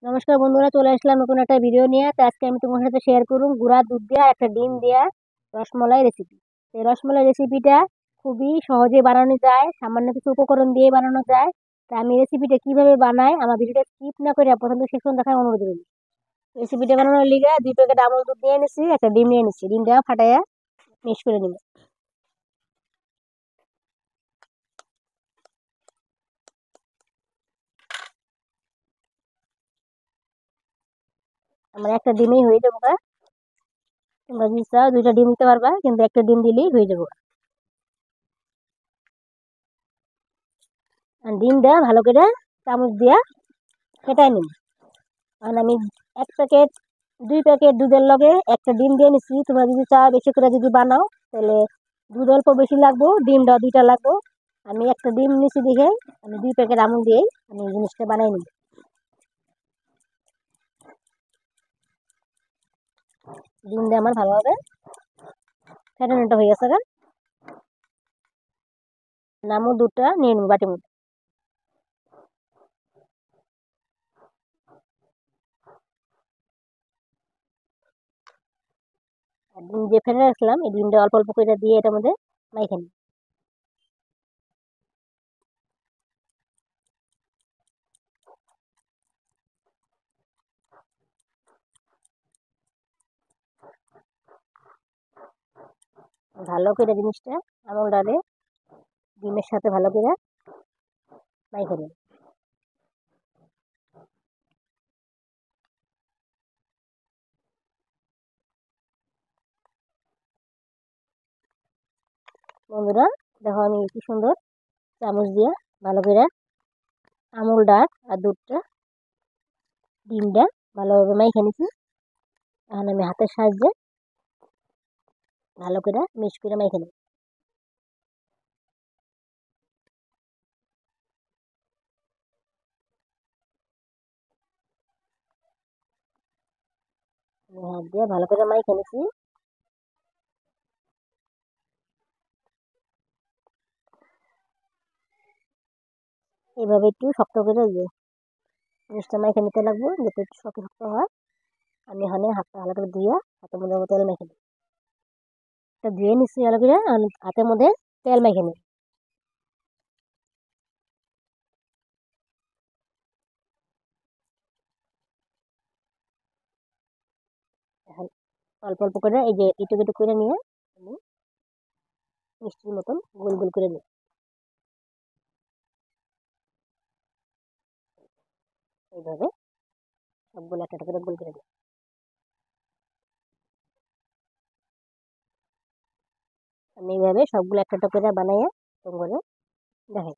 নমস্কার বন্ধুরা, চলে আসলাম নতুন একটা ভিডিও নিয়ে। তো আজকে আমি তোমার সাথে শেয়ার করুন গুঁড়া দুধ দিয়ে একটা ডিম দেওয়া রসমলাই রেসিপি। এই রসমলাই রেসিপিটা খুবই সহজে বানানো যায়, সামান্য কিছু উপকরণ দিয়ে বানানো যায়। তা আমি রেসিপিটা কিভাবে বানাই আমার ভিডিওটা স্কিপ না করে প্রথম থেকে শেষ পর্যন্ত দেখার অনুরোধ রইল। রেসিপিটা বানানোর লিগে 2 প্যাকেট আমল দুধ নিয়ে নিছি, একটা ডিম নিয়ে নিছি। ডিমটা ফাটাইয়া মিক্স করে নিব। আমার একটা ডিমেই হয়ে যাবো। তোমরা যদি চাও 2টা ডিম দিতে পারবা, কিন্তু একটা ডিম দিলেই হয়ে যাবো। আর ডিমটা ভালো করে চামচ দিয়া ফেটাই নিব। আর আমি 1 প্যাকেট 2 প্যাকেট দুধের লগে একটা ডিম দিয়ে নিচ্ছি। তোমরা যদি চাও বেশি করে যদি বানাও তাহলে দুধ অল্প বেশি লাগবো, ডিমটা 2টা লাগবো। আমি একটা ডিম নিচ্ছি দেখে আমি 2 প্যাকেট আমুল দিয়েই আমি এই জিনিসটা বানাই নিব। ডিম দিয়ে আমার ভালোভাবে ফেটানোটা হয়ে গেছে। আমুল দুধটা নিয়ে নিব বাটির মধ্যে। আর ডিম যে ফেটে রাখলাম এই ডিমটা অল্প অল্প করে দিয়ে এটার মধ্যে মাইখে নিব। ভালো করে জিনিসটা আমুল ডালে ডিমের সাথে ভালো করে মাইখে নিব। বন্ধুরা দেখো আমি কি সুন্দর চামচ দিয়ে ভালো করে আমুল ডাল আর দুধটা ডিমটা ভালোভাবে মাইখে নিছি। এখন আমি হাতের সাহায্যে ভালো করে মিক্স করে মাইখে নিই। আমি হাত দিয়ে ভালো করে মাইখে নিছি। এইভাবে একটু শক্ত করে দিয়ে জিনিসটা মাইখে নিতে লাগবো, যাতে একটু শক্ত শক্ত হয়। আমি এখানে হাতটা ভালো করে দিয়ে হাতের মধ্যে তেল মেখে নিই। এটা ধুয়ে নিচ্ছি ভালো করে, আমি হাতের মধ্যে তেল মেখে নিই। এখন অল্প অল্প করে এই যে একটু একটু করে নিয়ে আমি মিষ্টির মতন গোল গোল করে নিই। এইভাবে সবগুলো একটা একটা করে গোল করে নিই। আমি এইভাবে সবগুলো একটা একটা করে বানাইয়া তোমাকে দেখাই।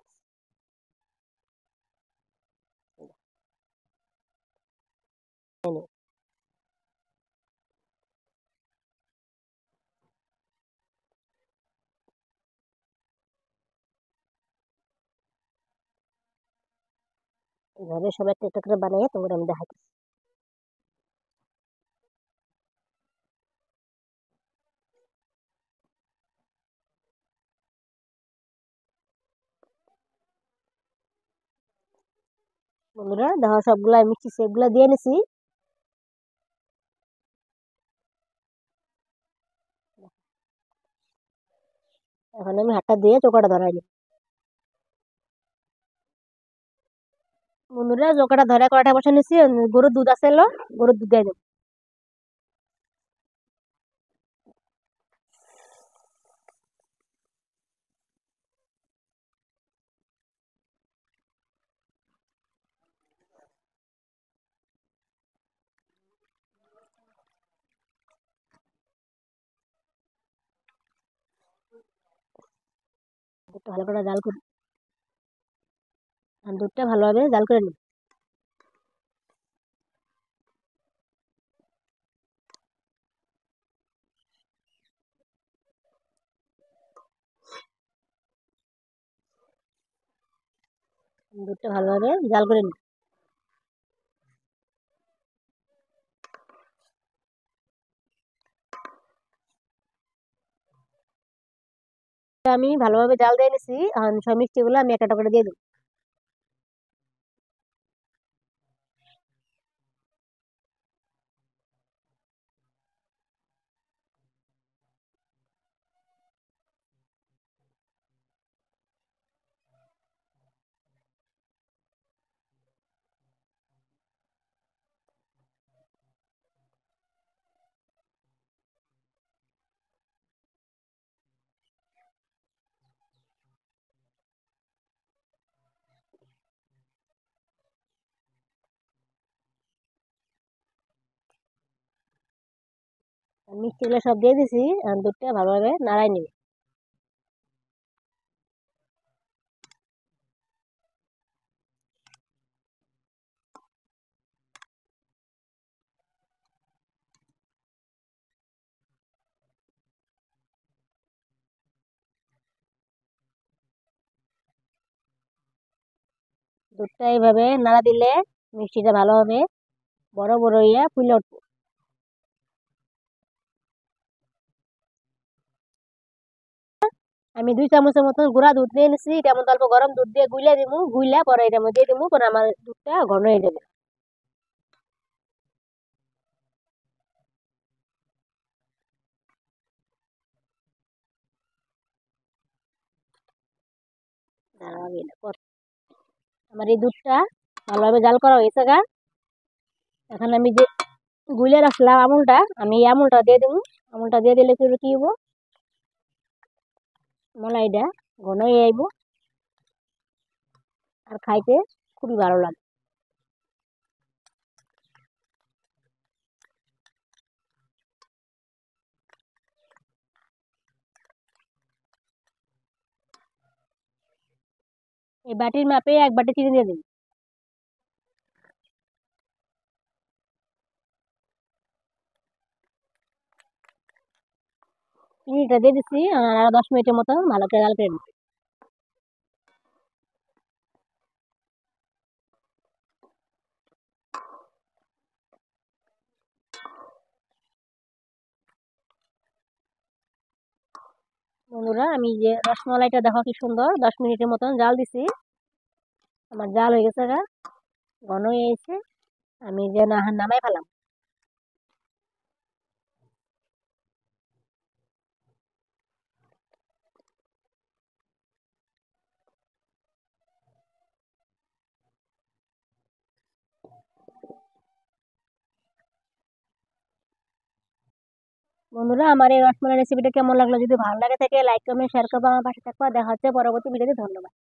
এইভাবে সব একটা একটা করে বানাইয়া তোমাকে আমি দেখাই। বন্ধুরা দেখো সবগুলা মিষ্টি সেগুলা দিয়ে নিছি। এখন আমি হাতটা দিয়ে চোকাটা ধরাই নিই। বন্ধুরা চোকাটা ধরে কড়াইটা বসে নিছি। গরুর দুধ আছে এলো, গরুর দুধ দিয়ে দেবো। দুধটা ভালো করে জাল করে দুধটা ভালোভাবে জাল করে নিই। দুধটা ভালোভাবে জাল করে নিই। আমি ভালোভাবে জাল দিয়ে নিছি। এখন সব মিষ্টিগুলো আমি একটা একটা করে দিয়ে দেবো। মিষ্টিগুলো সব দিয়ে দিছি, আর দুধটা ভালোভাবে নাড়াই নিবে। দুধটা এইভাবে নাড়া দিলে মিষ্টিটা ভালোভাবে বড় বড় ইয়া ফুলে উঠবে। আমি 2 চামচের মতন গুঁড়া দুধ নিয়ে নিছি, এটার মধ্যে অল্প গরম দুধ দিয়ে গুলে দিমু, গুইলা পরে এটার মধ্যে দিয়ে দিমু, পরে আমার দুধটা ঘন হয়ে যাবে। দাঁড়াও আমি আমার এই দুধটা ভালোভাবে জাল করা হয়েছে গা। এখন আমি যে গুলে রাখলাম আমুলটা, আমি এই আমুলটা দিয়ে দেবো। আমুলটা দিয়ে দিলে কি হবো, মলাইটা ঘন হয়ে আইব আর খাইতে খুবই ভালো লাগে। এই বাটির মাপে 1 বাটি চিনি দিয়ে দিন। চিনিটা দিয়ে দিচ্ছি, আর 10 মিনিটের মতো ভালো করে জাল করে নিচ্ছি। বন্ধুরা, আমি যে রসমালাইটা দেখো কি সুন্দর 10 মিনিটের মতন জাল দিছি, আমার জাল হয়ে গেছে গা, ঘন হয়ে গেছে। আমি যে নামাই ফেলাম। বন্ধুরা, আমার এই রসমালাই রেসিপিটা কেমন লাগলো, যদি ভালো লাগে থাকে লাইক কমেন্ট শেয়ার করবো, আমার পাশে থাকবা। দেখা হচ্ছে পরবর্তী ভিডিওতে। ধন্যবাদ।